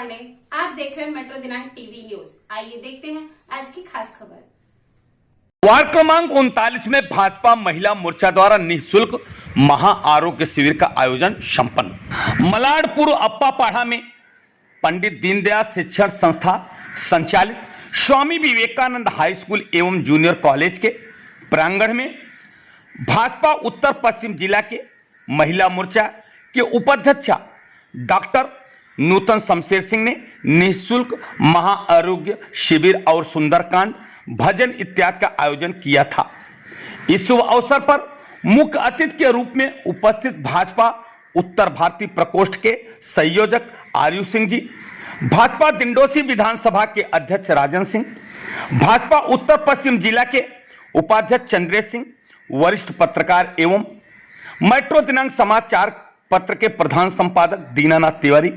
पांडे, आप देख रहे हैं मेट्रो दिनांक टीवी न्यूज। आइए देखते हैं आज की खास खबर। वार्ड क्रमांक 39 में भाजपा महिला मोर्चा द्वारा निःशुल्क महा आरोग्य शिविर का आयोजन संपन्न। मलाडपुर अप्पापाड़ा में पंडित दीनदयाल शिक्षण संस्था संचालित स्वामी विवेकानंद हाई स्कूल एवं जूनियर कॉलेज के प्रांगण में भाजपा उत्तर पश्चिम जिला के महिला मोर्चा के उपाध्यक्ष डॉक्टर नूतन शमशेर सिंह ने निःशुल्क महा आरोग्य शिविर और सुंदरकांड भजन इत्यादि का आयोजन किया था। इस शुभ अवसर पर मुख्य अतिथि के रूप में उपस्थित भाजपा उत्तर भारतीय प्रकोष्ठ के संयोजक आर्यू सिंह जी, भाजपा दिंडोसी विधानसभा के अध्यक्ष राजन सिंह, भाजपा उत्तर पश्चिम जिला के उपाध्यक्ष चंद्रेश सिंह, वरिष्ठ पत्रकार एवं मेट्रो दिनांक समाचार पत्र के प्रधान संपादक दीनानाथ तिवारी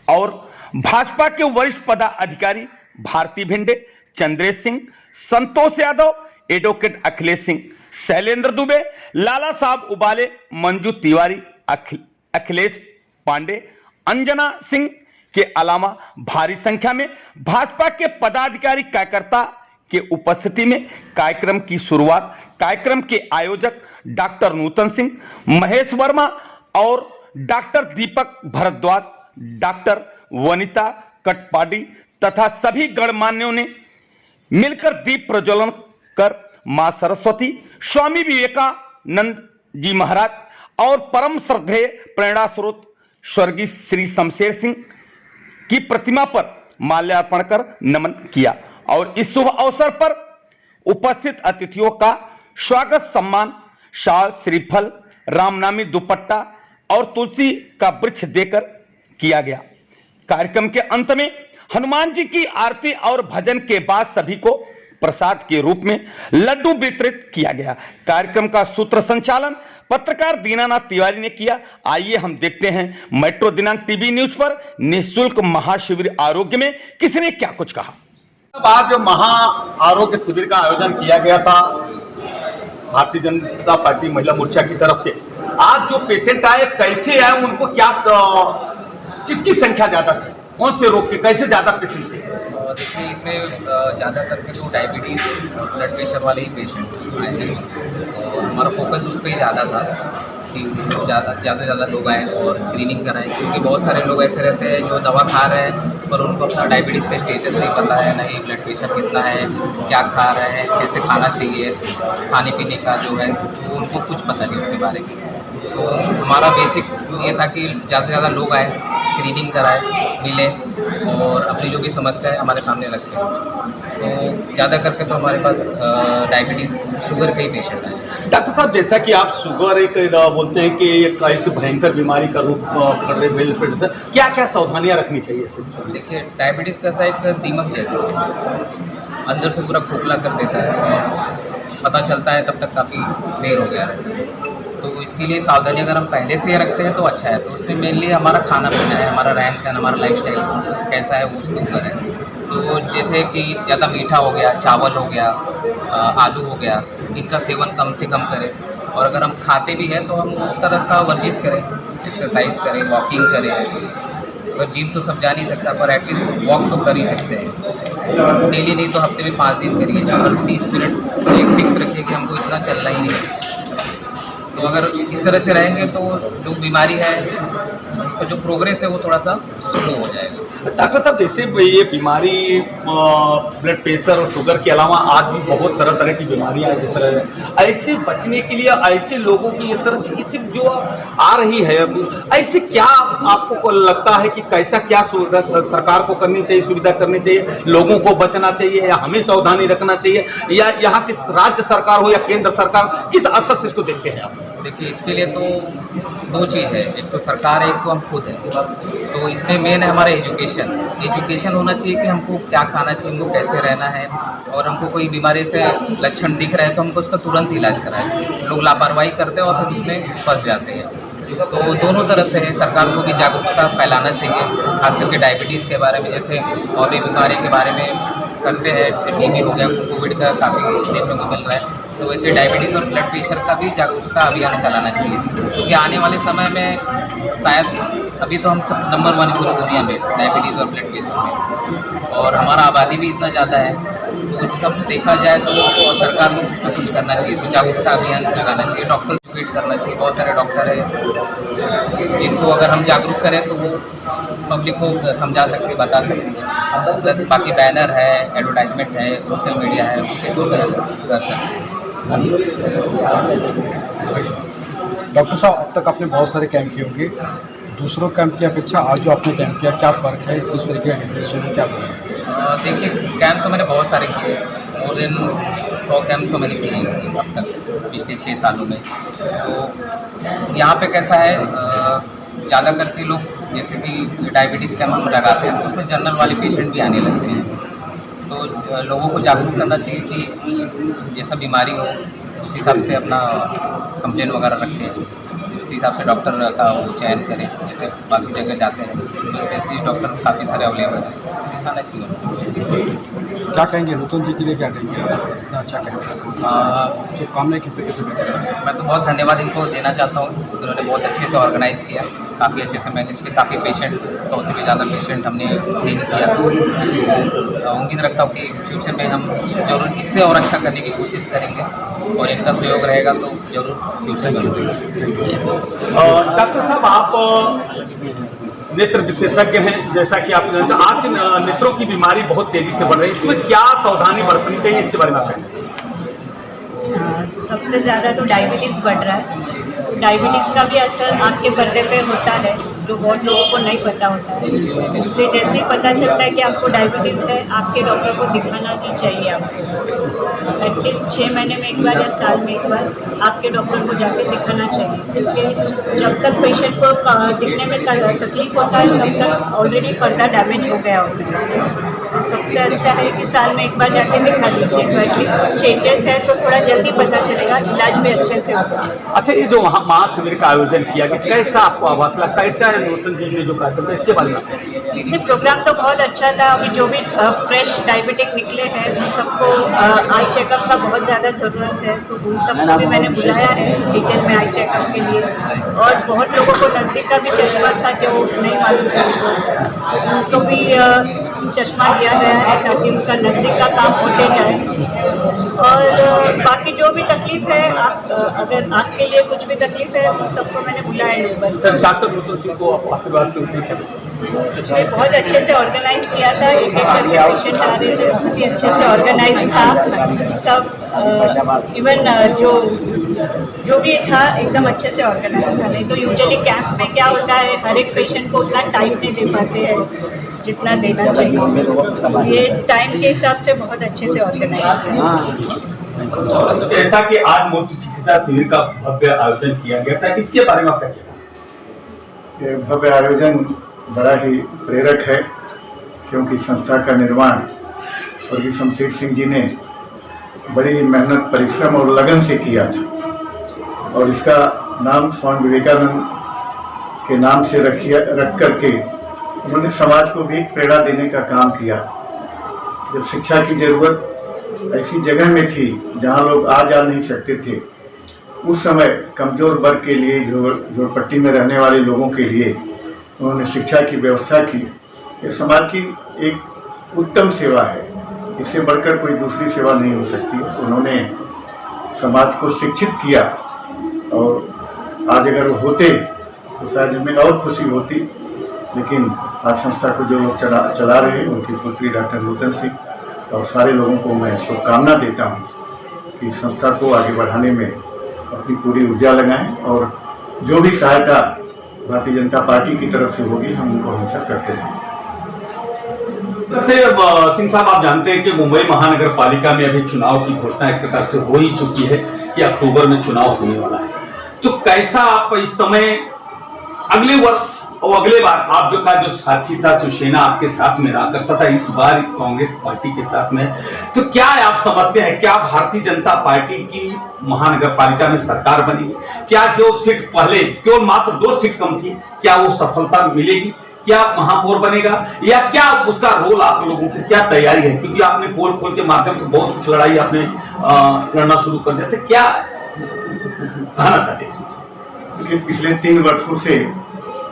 और भाजपा के वरिष्ठ पदाधिकारी भारती भिंडे, चंद्रेश सिंह, संतोष यादव, एडवोकेट अखिलेश सिंह, शैलेंद्र दुबे, लाला साहब उबाले, मंजू तिवारी, अखिलेश पांडे, अंजना सिंह के अलावा भारी संख्या में भाजपा के पदाधिकारी कार्यकर्ता के उपस्थिति में कार्यक्रम की शुरुआत कार्यक्रम के आयोजक डॉक्टर नूतन सिंह, महेश वर्मा और डॉक्टर दीपक भारद्वाज, डॉक्टर वनिता कटपाडी तथा सभी गणमान्यों ने मिलकर दीप प्रज्वलन कर मां सरस्वती, स्वामी विवेकानंद जी महाराज और परम श्रद्धेय प्रेरणा स्रोत स्वर्गीय श्री शमशेर सिंह की प्रतिमा पर माल्यार्पण कर नमन किया और इस शुभ अवसर पर उपस्थित अतिथियों का स्वागत सम्मान शाल, श्रीफल, रामनामी दुपट्टा और तुलसी का वृक्ष देकर किया गया। कार्यक्रम के अंत में हनुमान जी की आरती और भजन के बाद सभी को प्रसाद के रूप में लड्डू वितरित किया गया। कार्यक्रम का सूत्र संचालन पत्रकार दीनानाथ तिवारी ने किया। आइए हम देखते हैं मेट्रो दिनांक टीवी न्यूज पर निःशुल्क महाशिविर आरोग्य में किसने क्या कुछ कहा। आज महा आरोग्य शिविर का आयोजन किया गया था भारतीय जनता पार्टी महिला मोर्चा की तरफ से। आज जो पेशेंट आए कैसे आए, उनको क्या किसकी संख्या ज्यादा थी, कौन से रोग के कैसे ज्यादा पेशेंट थे? देखिए इसमें ज़्यादातर के तो डायबिटीज़ और ब्लड प्रेशर वाले ही पेशेंट आए हैं और हमारा फोकस उस पर ही ज़्यादा था कि ज़्यादा लोग आए और स्क्रीनिंग कराएं, क्योंकि बहुत सारे लोग ऐसे रहते हैं जो दवा खा रहे हैं पर उनको अपना डायबिटीज़ का स्टेटस नहीं पता है, नहीं ब्लड प्रेशर कितना है, क्या खा रहे हैं, कैसे खाना चाहिए, खाने पीने का जो है तो उनको कुछ पता नहीं उसके बारे में। तो हमारा बेसिक ये था कि ज़्यादा से ज़्यादा लोग आए, स्क्रीनिंग कराए, मिले और अपनी जो भी समस्या है हमारे सामने रखें। तो ज़्यादा करके तो हमारे पास डायबिटीज़, शुगर के ही पेशेंट आए। डॉक्टर साहब, जैसा कि आप शुगर एक बोलते हैं कि एक ऐसी भयंकर बीमारी का रूप पकड़ रहे ब्लड प्रेशर, क्या क्या सावधानियां रखनी चाहिए इसे? देखिए डायबिटीज़ का एक दीमक जैसा है, अंदर से पूरा खोखला कर देता है, पता चलता है तब तक काफ़ी देर हो गया है। तो इसके लिए सावधानी अगर हम पहले से रखते हैं तो अच्छा है। तो उसमें मेनली हमारा खाना पीना है, हमारा रहन सहन, हमारा लाइफस्टाइल कैसा है वो उसके ऊपर है। तो जैसे कि ज़्यादा मीठा हो गया, चावल हो गया, आलू हो गया, इनका सेवन कम से कम करें और अगर हम खाते भी हैं तो हम उस तरह का वर्जिश करें, एक्सरसाइज करें, वॉकिंग करें। अगर जिम तो सब जा नहीं सकता पर एटलीस्ट वॉक तो कर ही सकते हैं। डेली नहीं तो हफ्ते में 5 दिन करिए, अगर 30 मिनट एक फिक्स रखिए कि हमको इतना चलना ही नहीं है। तो अगर इस तरह से रहेंगे तो जो बीमारी है उसका जो प्रोग्रेस है वो थोड़ा सा स्लो हो जाएगा। डॉक्टर साहब, जैसे ये बीमारी ब्लड प्रेशर और शुगर के अलावा आज भी बहुत तरह तरह की बीमारियां हैं, जिस तरह ऐसे बचने के लिए ऐसे लोगों की इस तरह से इसी जो आ रही है ऐसे क्या आपको लगता है कि कैसा क्या सुविधा सरकार को करनी चाहिए, सुविधा करनी चाहिए, लोगों को बचना चाहिए या हमें सावधानी रखना चाहिए, या यहाँ किस राज्य सरकार हो या केंद्र सरकार किस असर से इसको देखते हैं आप? देखिए इसके लिए तो 2 चीज़ है, एक तो सरकार है, एक तो हम खुद हैं। तो इसमें मेन है हमारा एजुकेशन होना चाहिए कि हमको क्या खाना चाहिए, हमको कैसे रहना है और हमको कोई बीमारी से लक्षण दिख रहे हैं तो हमको उसका तुरंत इलाज कराएं। लोग लापरवाही करते हैं और फिर उसमें फंस जाते हैं। तो दोनों तरफ से है, सरकार को भी जागरूकता फैलाना चाहिए, खास करके डायबिटीज़ के बारे में, जैसे और भी बीमारी के बारे में करते हैं, जैसे टीबी हो गया, कोविड का काफ़ी देखने को मिल रहा है। तो वैसे डायबिटीज़ और ब्लड प्रेशर का भी जागरूकता अभियान चलाना चाहिए, क्योंकि आने वाले समय में शायद अभी तो हम सब नंबर 1 पूरी दुनिया में डायबिटीज़ और ब्लड प्रेशर में, और हमारा आबादी भी इतना ज़्यादा है, तो उस हिसाब से देखा जाए तो और सरकार को कुछ ना कुछ करना चाहिए, इसमें जागरूकता अभियान लगाना चाहिए, डॉक्टर एजुकेट करना चाहिए। बहुत सारे डॉक्टर हैं जिनको अगर हम जागरूक करें तो वो पब्लिक को समझा सकते हैं, बता सकते हैं। प्लस बाकी बैनर है, एडवर्टाइजमेंट है, सोशल मीडिया है, उसके थ्रू कर सकते हैं। डॉक्टर साहब, अब तक आपने बहुत सारे कैंप किए होंगे, दूसरों कैंप की अपेक्षा आज जो आपने कैंप किया, क्या फ़र्क है, किस तरीके का डिफरेंशिएशन है, क्या फ़र्क है? देखिए, कैंप तो मैंने बहुत सारे किए, मोर देन 100 कैंप तो मैंने किए हैं अब तक पिछले 6 सालों में। तो यहाँ पे कैसा है, ज़्यादा करके लोग जैसे कि डायबिटीज़ कैंप लगाते हैं तो उसमें जनरल वाले पेशेंट भी आने लगते हैं, तो लोगों को जागरूक करना चाहिए कि जैसा बीमारी हो उस हिसाब से अपना कंप्लेन वगैरह रखें, उस हिसाब से डॉक्टर का वो चयन करें। जैसे बाकी जगह जाते हैं तो स्पेशलिस्ट डॉक्टर काफ़ी सारे अवेलेबल हैं, दिखाना चाहिए। क्या कहेंगे नूतन जी के लिए, क्या कहेंगे इतना अच्छा कैंप रखा, शुभकामनाएं किस तरीके से देंगे? मैं तो बहुत धन्यवाद इनको देना चाहता हूँ, उन्होंने बहुत अच्छे से ऑर्गेनाइज़ किया, काफ़ी अच्छे से मैनेज किया, काफ़ी पेशेंट 100 से भी ज़्यादा पेशेंट हमने स्क्रीन किया। उम्मीद रखता हूँ कि फ्यूचर में हम ज़रूर इससे और अच्छा करने की कोशिश करेंगे, और इनका सहयोग रहेगा तो ज़रूर फ्यूचर में होगा। डॉक्टर साहब, आप नेत्र विशेषज्ञ हैं, जैसा कि आप जानते हैं आज नेत्रों की बीमारी बहुत तेजी से बढ़ रही है, इसमें क्या सावधानी बरतनी चाहिए, इसके बारे में आप कहें? सबसे ज़्यादा तो डायबिटीज़ बढ़ रहा है। डायबिटीज़ का भी असर आँख के पर्दे पे होता है, जो बहुत लोगों को नहीं पता होता है। इसलिए जैसे ही पता चलता है कि आपको डायबिटीज़ है, आपके डॉक्टर को दिखाना ही चाहिए। आपको एटलीस्ट 6 महीने में एक बार या साल में एक बार आपके डॉक्टर को जाके दिखाना चाहिए, क्योंकि जब तक पेशेंट को दिखने में तकलीफ होता है तब तक ऑलरेडी पर्दा डैमेज हो गया होता है। तो सबसे अच्छा है कि साल में एक बार जाके दिखा लीजिए, तो एटलीस्ट चेंजेस है तो थोड़ा जल्दी पता चलेगा, इलाज भी अच्छे से होगा। अच्छा, ये जो वहाँ महाशिविर का आयोजन किया गया, कैसा आपको आभास लगा, कैसा है नूतन जी ने जो कार्यक्रम था, इसके बारे में? ये प्रोग्राम तो बहुत अच्छा था। अभी जो भी फ्रेश डायबिटिक निकले हैं उन सबको आई चेकअप का बहुत ज़्यादा ज़रूरत है, तो उन सबको भी मैंने बुलाया है डिटेल में आई चेकअप के लिए। और बहुत लोगों को नज़दीक का भी चश्मा था जो नहीं मालूम था, उनको भी चश्मा दिया गया है ताकि उनका नज़दीक का काम होते जाए। और बाकी जो भी तकलीफ है, आप अगर आँख के लिए कुछ भी तकलीफ है उन सबको मैंने बुलाया है। डॉक्टर नूतन सिंह को आप आशीर्वाद के उम्मीद करें। बहुत अच्छे से ऑर्गेनाइज किया था, एक करके पेशेंट आ रहे थे, बहुत ही अच्छे से ऑर्गेनाइज था सब। इवन जो भी था एकदम अच्छे से ऑर्गेनाइज था। नहीं तो यूजुअली कैंप में क्या होता है, हर एक पेशेंट को उतना टाइम नहीं दे पाते हैं जितना देना चाहिए। ये टाइम के हिसाब से बहुत अच्छे से ऑर्गेनाइज किया। जैसा कि आज मोती चिकित्सा शिविर का भव्य आयोजन किया गया था, इसके बारे में आप क्या कहते हैं? ये भव्य आयोजन बड़ा ही प्रेरक है, क्योंकि संस्था का निर्माण स्वर्गीय शमशेर सिंह जी ने बड़ी मेहनत, परिश्रम और लगन से किया था, और इसका नाम स्वामी विवेकानंद के नाम से रख करके उन्होंने समाज को भी प्रेरणा देने का काम किया। जब शिक्षा की जरूरत ऐसी जगह में थी जहां लोग आ जा नहीं सकते थे, उस समय कमजोर वर्ग के लिए, झोपड़पट्टी में रहने वाले लोगों के लिए उन्होंने शिक्षा की व्यवस्था की। ये समाज की एक उत्तम सेवा है, इससे बढ़कर कोई दूसरी सेवा नहीं हो सकती। उन्होंने समाज को शिक्षित किया, और आज अगर वो होते तो शायद हमें और खुशी होती। लेकिन आज संस्था को जो लोग चला रहे हैं, उनकी पुत्री डॉक्टर नूतन सिंह और सारे लोगों को मैं शुभकामना देता हूँ कि संस्था को आगे बढ़ाने में अपनी पूरी ऊर्जा लगाएं, और जो भी सहायता भारतीय जनता पार्टी की तरफ से होगी हम उनको हमेशा करते रहेंगे। सिंह साहब, आप जानते हैं कि मुंबई महानगर पालिका में अभी चुनाव की घोषणा एक प्रकार से हो ही चुकी है कि अक्टूबर में चुनाव होने वाला है, तो कैसा आप इस समय अगले वर्ष और अगले बार आप जो साथी था शिवसेना आपके साथ में रहा करता था, इस बार कांग्रेस पार्टी के साथ में, तो क्या आप समझते हैं क्या भारतीय जनता पार्टी की महानगर पालिका में सरकार बनेगी? क्या जो सीट पहले केवल मात्र 2 सीट कम थी, क्या वो सफलता मिलेगी? क्या महापौर बनेगा, या क्या उसका रोल आप लोगों की क्या तैयारी है? क्योंकि आपने पोल के माध्यम से बहुत कुछ लड़ाई आपने लड़ना शुरू कर दिया था, क्या कहना चाहते हैं? पिछले 3 वर्षों से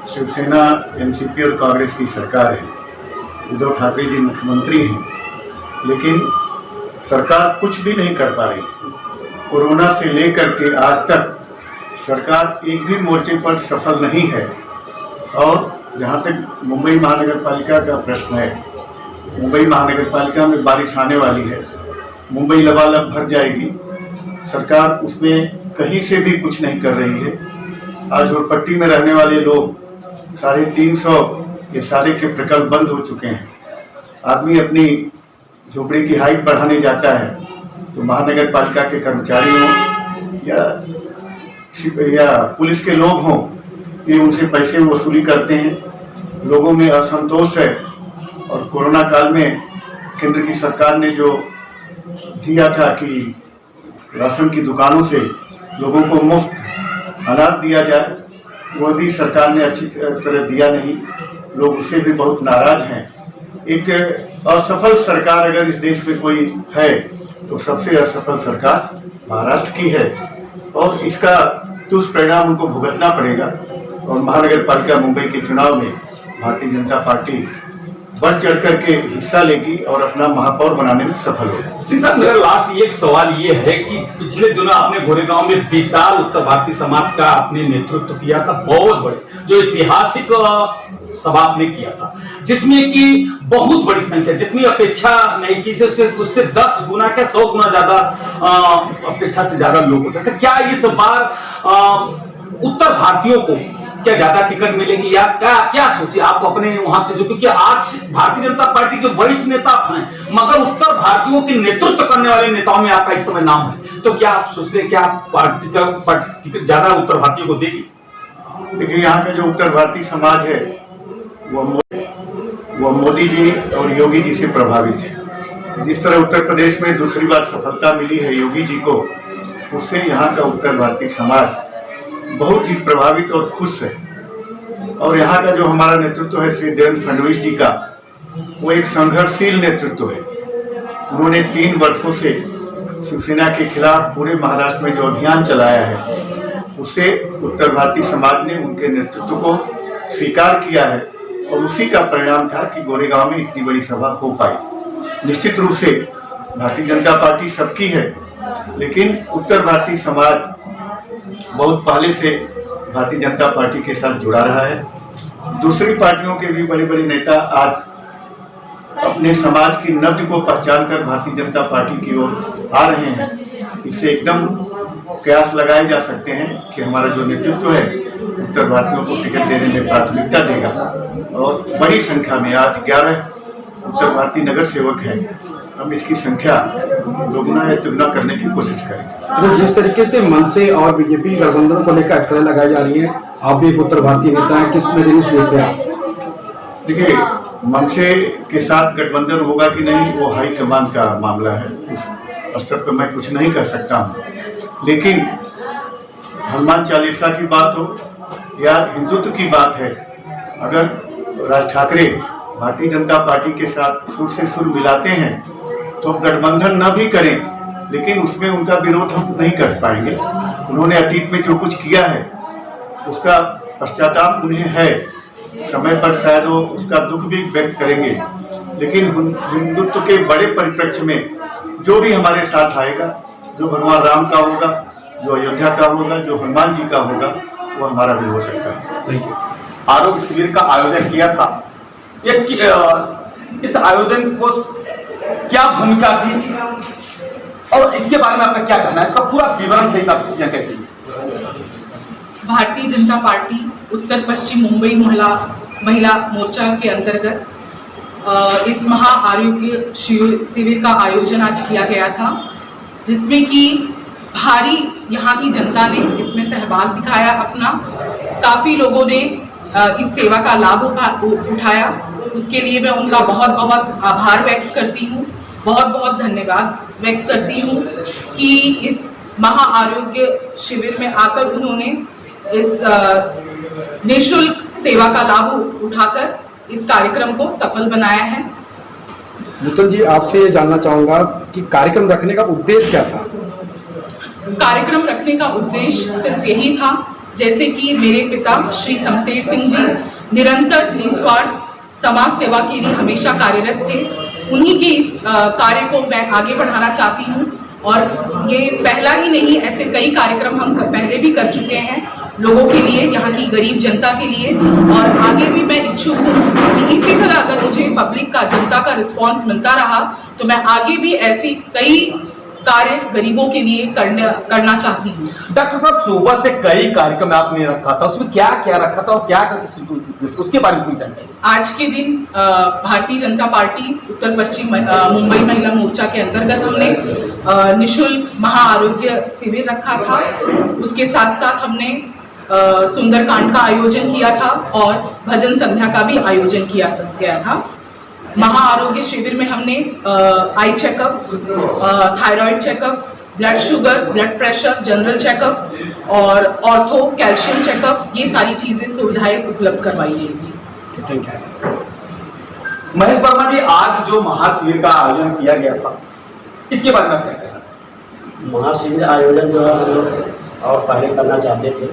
शिवसेना, एनसीपी और कांग्रेस की सरकार है। उद्धव ठाकरे जी मुख्यमंत्री हैं, लेकिन सरकार कुछ भी नहीं कर पा रही। कोरोना से लेकर के आज तक सरकार एक भी मोर्चे पर सफल नहीं है। और जहाँ तक मुंबई महानगर पालिका का प्रश्न है, मुंबई महानगर पालिका में बारिश आने वाली है, मुंबई लबालब भर जाएगी, सरकार उसमें कहीं से भी कुछ नहीं कर रही है। आज झोपड़पट्टी में रहने वाले लोग 350 ये सारे के प्रकल्प बंद हो चुके हैं। आदमी अपनी झोपड़ी की हाइट बढ़ाने जाता है तो महानगर पालिका के कर्मचारी हों या पुलिस के लोग हों, ये उनसे पैसे वसूली करते हैं। लोगों में असंतोष है। और कोरोना काल में केंद्र की सरकार ने जो दिया था कि राशन की दुकानों से लोगों को मुफ्त अनाज दिया जाए, वह भी सरकार ने अच्छी तरह दिया नहीं। लोग उससे भी बहुत नाराज हैं। एक असफल सरकार अगर इस देश में कोई है तो सबसे असफल सरकार महाराष्ट्र की है, और इसका दुष्परिणाम उनको भुगतना पड़ेगा। और महानगर पालिका मुंबई के चुनाव में भारतीय जनता पार्टी बढ़ चढ़ करके हिस्सा लेगी और अपना महापौर बनाने में सफल होगी। सिंह साहब, मेरा लास्ट एक सवाल ये है कि पिछले दिनों आपने गोरेगांव में विशाल उत्तर भारतीय समाज का आपने नेतृत्व किया था, बहुत बड़े जो ऐतिहासिक सभा आपने किया था, जिसमें कि बहुत बड़ी संख्या, जितनी अपेक्षा नहीं की उससे 10 गुना क्या 100 गुना ज्यादा अपेक्षा से ज्यादा लोग होते थे। क्या इस बार उत्तर भारतीयों को क्या ज्यादा टिकट मिलेगी या क्या सोचिए आप अपने वहां पे, जो क्योंकि आज भारतीय जनता पार्टी के वरिष्ठ नेता हैं, मगर उत्तर भारतीयों के नेतृत्व करने वाले नेताओं में आपका इस समय नाम है, तो क्या आप सोचते हैं कि आप पार्टी का टिकट ज्यादा उत्तर भारतीयों को देगी? देखिए, यहाँ का जो उत्तर भारतीय समाज है वो मोदी जी और योगी जी से प्रभावित है। जिस तरह उत्तर प्रदेश में दूसरी बार सफलता मिली है योगी जी को, उससे यहाँ का उत्तर भारतीय समाज बहुत ही प्रभावित और खुश है। और यहाँ का जो हमारा नेतृत्व है श्री देवेंद्र फडणवीस जी का, वो एक संघर्षशील नेतृत्व है। उन्होंने 3 वर्षों से शिवसेना के खिलाफ पूरे महाराष्ट्र में जो अभियान चलाया है, उससे उत्तर भारतीय समाज ने उनके नेतृत्व को स्वीकार किया है। और उसी का परिणाम था कि गोरेगांव में इतनी बड़ी सभा हो पाई। निश्चित रूप से भारतीय जनता पार्टी सबकी है, लेकिन उत्तर भारतीय समाज बहुत पहले से भारतीय जनता पार्टी के साथ जुड़ा रहा है। दूसरी पार्टियों के भी बड़े बड़े नेता आज अपने समाज की नब्ज को पहचान कर भारतीय जनता पार्टी की ओर आ रहे हैं। इससे एकदम कयास लगाए जा सकते हैं कि हमारा जो नेतृत्व है उत्तर भारतीयों को टिकट देने में प्राथमिकता देगा। और बड़ी संख्या में आज 11 उत्तर भारतीय नगर सेवक हैं। हम इसकी संख्या दोगुना या तिगुना करने की कोशिश करेंगे। तो जिस तरीके से मनसे और बीजेपी गठबंधन को लेकर अटकलें लगाई जा रही हैं, आप भी एक उत्तर भारतीय नेता हैं, किस नजरिए से देखते हैं आप? देखिए, मनसे के साथ गठबंधन होगा कि नहीं वो हाईकमान का मामला है, उस स्तर पर मैं कुछ नहीं कर सकता हूँ। लेकिन हनुमान चालीसा की बात हो या हिंदुत्व की बात है, अगर राज ठाकरे भारतीय जनता पार्टी के साथ सुर से सुर मिलाते हैं तो गठबंधन न भी करें, लेकिन उसमें उनका विरोध हम नहीं कर पाएंगे। उन्होंने अतीत में जो कुछ किया है उसका पश्चाताप उन्हें है, समय पर शायद वो उसका दुख भी व्यक्त करेंगे। लेकिन हिंदुत्व के बड़े परिप्रेक्ष्य में जो भी हमारे साथ आएगा, जो भगवान राम का होगा, जो अयोध्या का होगा, जो हनुमान जी का होगा, वो हमारा भी हो सकता है। आरोग्य शिविर का आयोजन किया था, इस आयोजन को क्या भूमिका थी और इसके बारे में आपका क्या कहना है? इसका पूरा विवरण सहित आप चीजें कैसे? भारतीय जनता पार्टी उत्तर पश्चिम मुंबई महिला मोर्चा के अंतर्गत इस महा आरोग्य शिविर का आयोजन आज किया गया था, जिसमें कि भारी यहाँ की जनता ने इसमें सहभाग दिखाया अपना। काफ़ी लोगों ने इस सेवा का लाभ उठाया। उसके लिए मैं उनका बहुत बहुत आभार व्यक्त करती हूँ, बहुत बहुत धन्यवाद व्यक्त करती हूँ कि इस महा आरोग्य शिविर में आकर उन्होंने इस निःशुल्क सेवा का लाभ उठाकर इस कार्यक्रम को सफल बनाया है। नूतन जी, आपसे ये जानना चाहूँगा कि कार्यक्रम रखने का उद्देश्य क्या था? कार्यक्रम रखने का उद्देश्य सिर्फ यही था जैसे कि मेरे पिता श्री शमशेर सिंह जी निरंतर निस्वार्थ समाज सेवा के लिए हमेशा कार्यरत थे। उन्हीं के इस कार्य को मैं आगे बढ़ाना चाहती हूँ और ये पहला ही नहीं, ऐसे कई कार्यक्रम हम पहले भी कर चुके हैं लोगों के लिए, यहाँ की गरीब जनता के लिए, और आगे भी मैं इच्छुक हूँ कि इसी तरह अगर मुझे पब्लिक का, जनता का रिस्पांस मिलता रहा तो मैं आगे भी ऐसी कई कार्य गरीबों के लिए करना चाहती हूँ। डॉक्टर साहब, सुबह से कई कार्यक्रम आपने रखा था, उसमें क्या क्या रखा था और क्या उसके बारे में कोई जानकारी? आज के दिन भारतीय जनता पार्टी उत्तर पश्चिम मुंबई महिला मोर्चा के अंतर्गत हमने निशुल्क महाआरोग्य शिविर रखा था। उसके साथ साथ हमने सुंदरकांड का आयोजन किया था और भजन संध्या का भी आयोजन किया गया था। महाआरोग्य शिविर में हमने eye checkup, thyroid checkup, blood sugar, blood pressure, general checkup और ऑर्थो, कैल्शियम चेकअप, ये सारी चीजें सुविधाएं उपलब्ध करवाई गई थी। महेश वर्मा जी, आज जो महाशिविर का आयोजन किया गया था, इसके बारे में क्या कहना? महाशिविर आयोजन जो है हम लोग और पहले करना चाहते थे,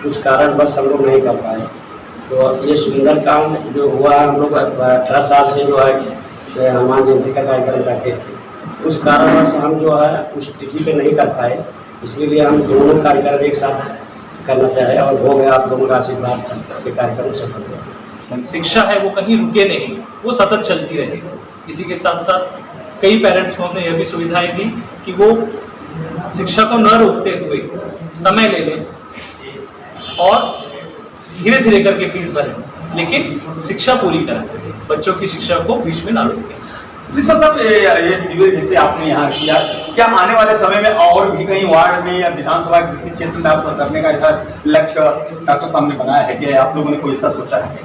कुछ कारणवश हम लोग नहीं कर पाए। तो ये सुंदरकांड जो हुआ, हम लोग 18 साल से जो है हनुमान जयंती का कार्यक्रम करते थे, उस कारणवश हम जो है उस तिथि पे नहीं कर पाए, इसलिए हम दोनों कार्यक्रम एक साथ करना चाहे और हो गया। आप लोगों का आशीर्वाद के कार्यक्रम सफल हुआ। शिक्षा है वो कहीं रुके नहीं, वो सतत चलती रहेगी। इसी के साथ साथ कई पेरेंट्स को हमने यह भी सुविधाएं दी कि वो शिक्षा को न रोकते हुए समय ले लें और धीरे धीरे करके फीस भरें, लेकिन शिक्षा पूरी करें, बच्चों की शिक्षा को बीच में ना रोकें। प्रिंसिपल साहब, ये शिविर जैसे आपने यहाँ किया, क्या आने वाले समय में और भी कहीं वार्ड में या विधानसभा के किसी क्षेत्र में आपको करने का ऐसा लक्ष्य डॉक्टर साहब ने बनाया है कि आप लोगों ने कोई ऐसा सोचा है?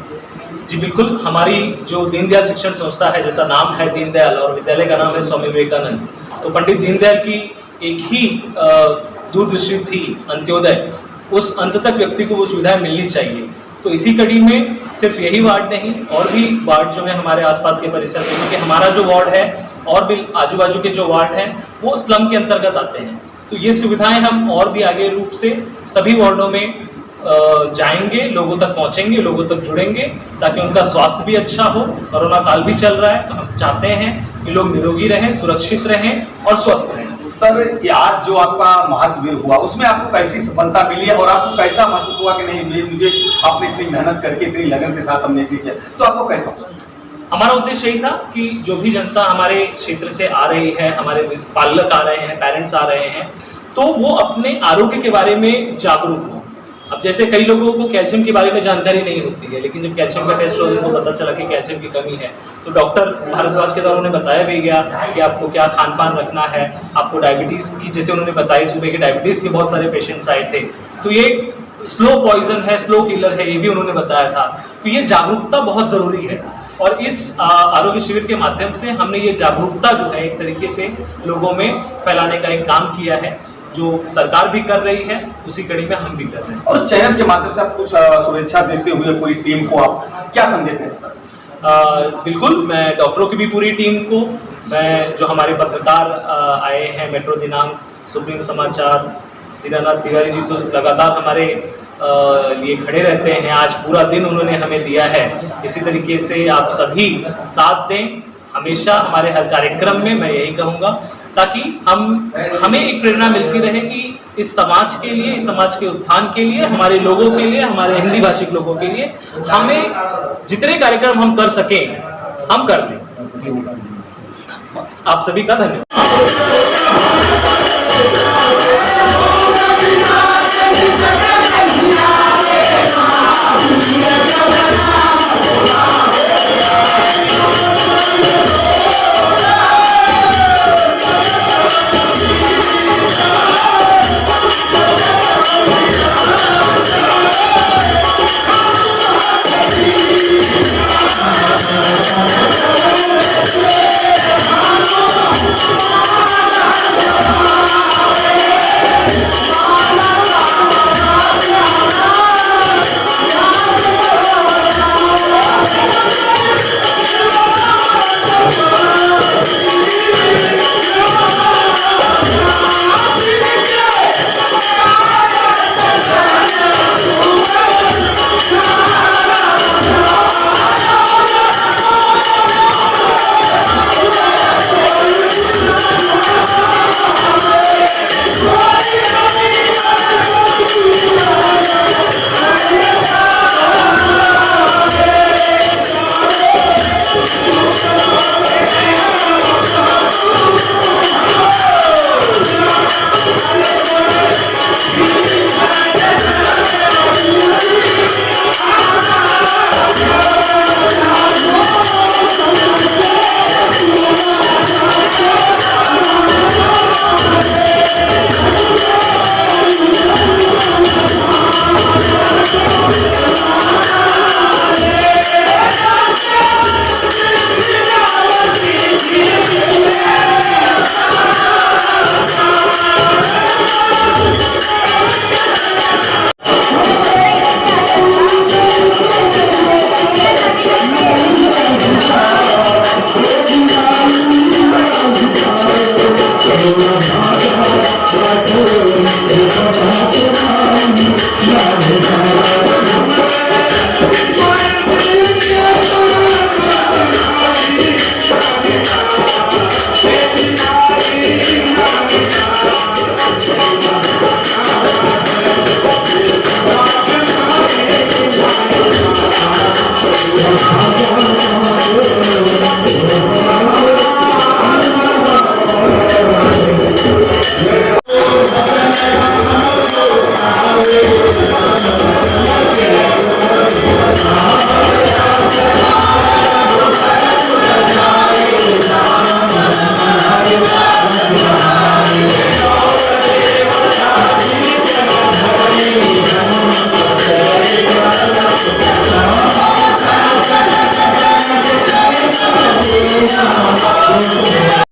जी बिल्कुल, हमारी जो दीनदयाल शिक्षण संस्था है, जैसा नाम है दीनदयाल और विद्यालय का नाम है स्वामी विवेकानंद, तो पंडित दीनदयाल की एक ही दूरदृष्टि थी, अंत्योदय। उस अंत तक व्यक्ति को वो सुविधाएं मिलनी चाहिए। तो इसी कड़ी में सिर्फ यही वार्ड नहीं, और भी वार्ड जो है हमारे आसपास के परिसर में, क्योंकि हमारा जो वार्ड है और भी आजू बाजू के जो वार्ड हैं वो स्लम के अंतर्गत आते हैं, तो ये सुविधाएं हम और भी आगे रूप से सभी वार्डों में जाएंगे, लोगों तक पहुंचेंगे, लोगों तक जुड़ेंगे, ताकि उनका स्वास्थ्य भी अच्छा हो। कोरोना काल भी चल रहा है, तो हम चाहते हैं कि लोग निरोगी रहें, सुरक्षित रहें और स्वस्थ रहें। सर, आज जो आपका महाशिविर हुआ, उसमें आपको कैसी सफलता मिली है और आपको कैसा महसूस हुआ कि नहीं, मुझे आपने इतनी मेहनत करके, इतनी लगन के साथ हमने किया, तो आपको कैसा? हमारा उद्देश्य यही था कि जो भी जनता हमारे क्षेत्र से आ रही है, हमारे पालक आ रहे हैं, पेरेंट्स आ रहे हैं, तो वो अपने आरोग्य के बारे में जागरूक हो। अब जैसे कई लोगों को कैल्शियम के बारे में जानकारी नहीं होती है, लेकिन जब कैल्शियम का टेस्ट उनको पता चला कि कैल्शियम की कमी है, तो डॉक्टर भारद्वाज के द्वारा उन्हें बताया भी गया कि आपको क्या खान पान रखना है। आपको डायबिटीज़ की, जैसे उन्होंने बताया, सुबह के डायबिटीज़ के बहुत सारे पेशेंट्स आए थे, तो ये स्लो पॉइजन है, स्लो किलर है, ये भी उन्होंने बताया था। तो ये जागरूकता बहुत ज़रूरी है, और इस आरोग्य शिविर के माध्यम से हमने ये जागरूकता जो है एक तरीके से लोगों में फैलाने का एक काम किया है, जो सरकार भी कर रही है, उसी कड़ी में हम भी कर रहे हैं। और चयन के माध्यम से आप कुछ शुभेच्छा देते हुए पूरी टीम को आप क्या संदेश देना चाहते हैं? बिल्कुल, मैं डॉक्टरों की भी पूरी टीम को, मैं जो हमारे पत्रकार आए हैं, मेट्रो दिनांक, सुप्रीम समाचार, दीनानाथ तिवारी जी तो लगातार हमारे लिए खड़े रहते हैं, आज पूरा दिन उन्होंने हमें दिया है। इसी तरीके से आप सभी साथ दें हमेशा हमारे हर कार्यक्रम में, मैं यही कहूँगा, ताकि हमें एक प्रेरणा मिलती रहे कि इस समाज के लिए, इस समाज के उत्थान के लिए, हमारे लोगों के लिए, हमारे हिंदी भाषिक लोगों के लिए हमें जितने कार्यक्रम हम कर सकें हम कर लें। आप सभी का धन्यवाद। है।